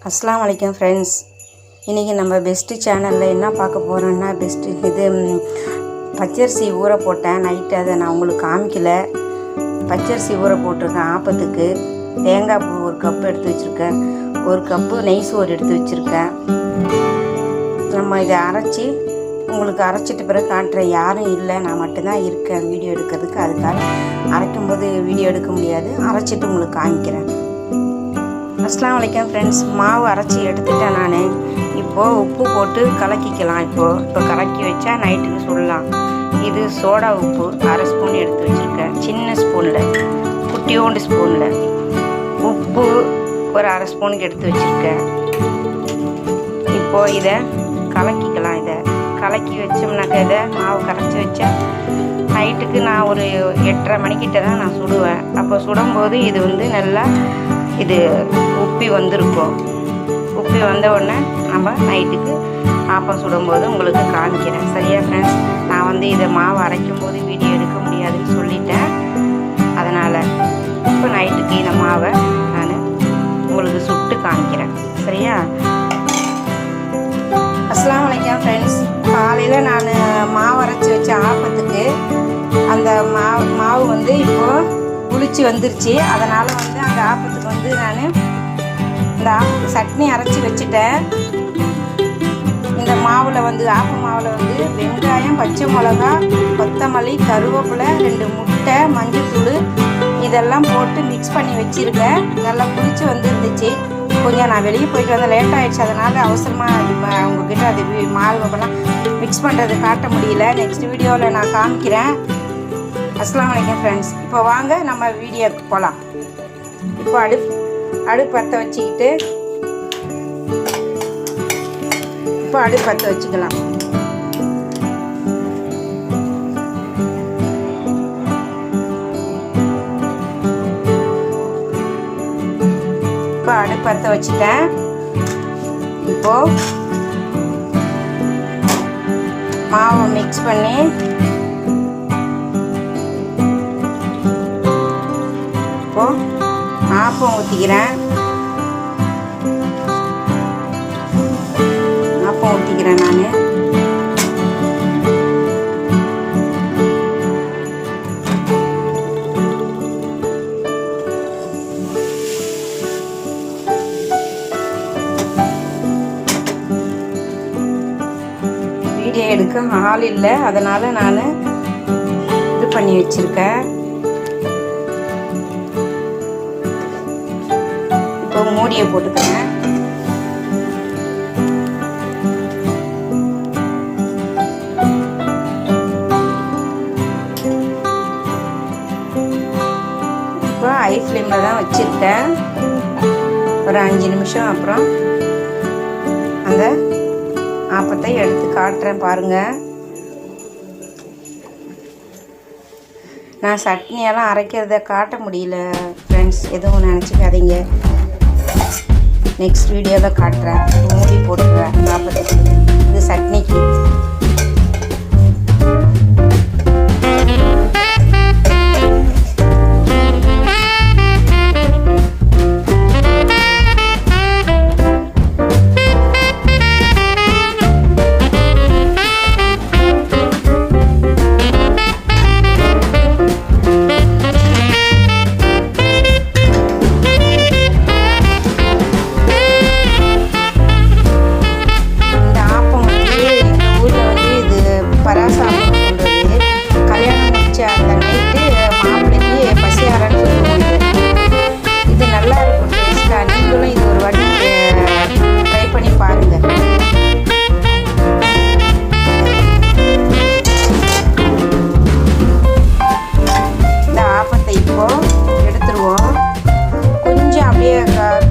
அஸ்ஸலாமு அலைக்கும் ஃப்ரெண்ட்ஸ். இன்றைக்கி நம்ம பெஸ்ட்டு சேனலில் என்ன பார்க்க போகிறோன்னா, பச்சரிசி ஊற போட்டேன் நைட்டு. அதை நான் உங்களுக்கு காமிக்கல. பச்சரிசி ஊற போட்டிருக்கேன் ஆப்பத்துக்கு. தேங்காய் பூ 1 கப்பு எடுத்து வச்சுருக்கேன். 1 கப்பு நெய் சோறு எடுத்து வச்சுருக்கேன். நம்ம இதை அரைச்சி உங்களுக்கு அரைச்சிட்டு பிறகு காட்டுறேன். யாரும் இல்லை, நான் மட்டும்தான் இருக்கேன் வீடியோ எடுக்கிறதுக்கு. அதுக்காக அரைக்கும்போது வீடியோ எடுக்க முடியாது. அரைச்சிட்டு உங்களுக்கு காமிக்கிறேன். அஸ்ஸலாமு அலைக்கும் ஃப்ரெண்ட்ஸ். மாவு அரைச்சி எடுத்துட்டேன் நான். இப்போது உப்பு போட்டு கலக்கிக்கலாம். இப்போ கலக்கி வச்சா நைட்டுக்கு சுடலாம். இது சோடா உப்பு 1/2 ஸ்பூன் எடுத்து வச்சுருக்கேன். சின்ன ஸ்பூனில், குட்டியோண்டு ஸ்பூனில் உப்பு ஒரு 1/2 ஸ்பூனுக்கு எடுத்து வச்சுருக்கேன். இப்போது இதை கலக்கிக்கலாம். இதை கலக்கி வச்சோம்னாக்க இதை மாவு கரைச்சி வச்சா நைட்டுக்கு நான் ஒரு 8:30 மணிக்கிட்ட தான் நான் சுடுவேன். அப்போ சுடும்போது இது நல்லா இது உப்பி வந்திருக்கும். உப்பி வந்த உடனே நம்ம நைட்டுக்கு ஆப்பம் சுடும்போது உங்களுக்கு காமிக்கிறேன். சரியா ஃப்ரெண்ட்ஸ்? நான் இதை மாவு அரைக்கும் போது வீடியோ எடுக்க முடியாதுன்னு சொல்லிட்டேன். அதனால் இப்போ நைட்டுக்கு இந்த மாவை நான் உங்களுக்கு சுட்டு காமிக்கிறேன். சரியா? அஸ்ஸலாமு அலைக்கும் ஃப்ரெண்ட்ஸ். காலையில் நான் மாவு அரைச்சி வச்ச ஆப்பத்துக்கு அந்த மாவு இப்போது புளிச்சு வந்துருச்சு. அதனால் அந்த ஆப்பத்துக்கு நான் இந்த ஆப்பத்துக்கு சட்னி அரைச்சி வச்சுட்டேன். இந்த மாவில் ஆப்ப மாவில் வெங்காயம், பச்சை மிளகா, கொத்தமல்லி, கருவேப்பிலை, 2 முட்டை, மஞ்சள்தூள் இதெல்லாம் போட்டு மிக்ஸ் பண்ணி வச்சுருக்கேன். நல்லா புளிச்சு வந்துருந்துச்சு. கொஞ்சம் நான் வெளியே போயிட்டு வந்தேன், லேட் ஆகிடுச்சு. அதனால் அவசரமாக உங்ககிட்ட அது மாவுலாம் மிக்ஸ் பண்ணுறது காட்ட முடியல. நெக்ஸ்ட் வீடியோவில் நான் காமிக்கிறேன். அஸ்ஸலாமு அலைக்கும் ஃப்ரெண்ட்ஸ். இப்போ வாங்க நம்ம வீடியோக்கு போகலாம். இப்போ அடுப்பு பற்ற வச்சுக்கிட்டு இப்போ அடுப்பு பற்ற வச்சுக்கலாம். இப்போ அடுப்பு பற்ற வச்சுட்டேன். இப்போது மாவை மிக்ஸ் பண்ணி இப்போது ஆப்பம் ஊற்றிக்கிறேன். நான் வீடியோ எடுக்க ஆள் இல்லை, அதனால் நான் இது பண்ணி வச்சுருக்கேன். இப்போ மூடியை போட்டுக்கிறேன். இப்போ ஹை ஃப்ளேமில் தான் வச்சுருக்கேன். ஒரு 5 நிமிஷம் அப்புறம் அந்த ஆப்பத்தை எடுத்து காட்டுறேன் பாருங்கள். நான் சட்னியெல்லாம் அரைக்கிறத காட்ட முடியல ஃப்ரெண்ட்ஸ், எதுவும் நினச்சிக்காதீங்க. நெக்ஸ்ட் வீடியோவில் காட்டுறேன். மூடி போட்டுக்கிறேன் ஆப்பத்துக்கு. இது சட்னிக்கு. எடுத்துருவோம். கொஞ்சம் அப்படியே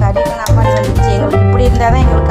கறிக்கணும். அப்படி வந்துச்சு. எங்களுக்கு இப்படி இருந்தால் தான் எங்களுக்கு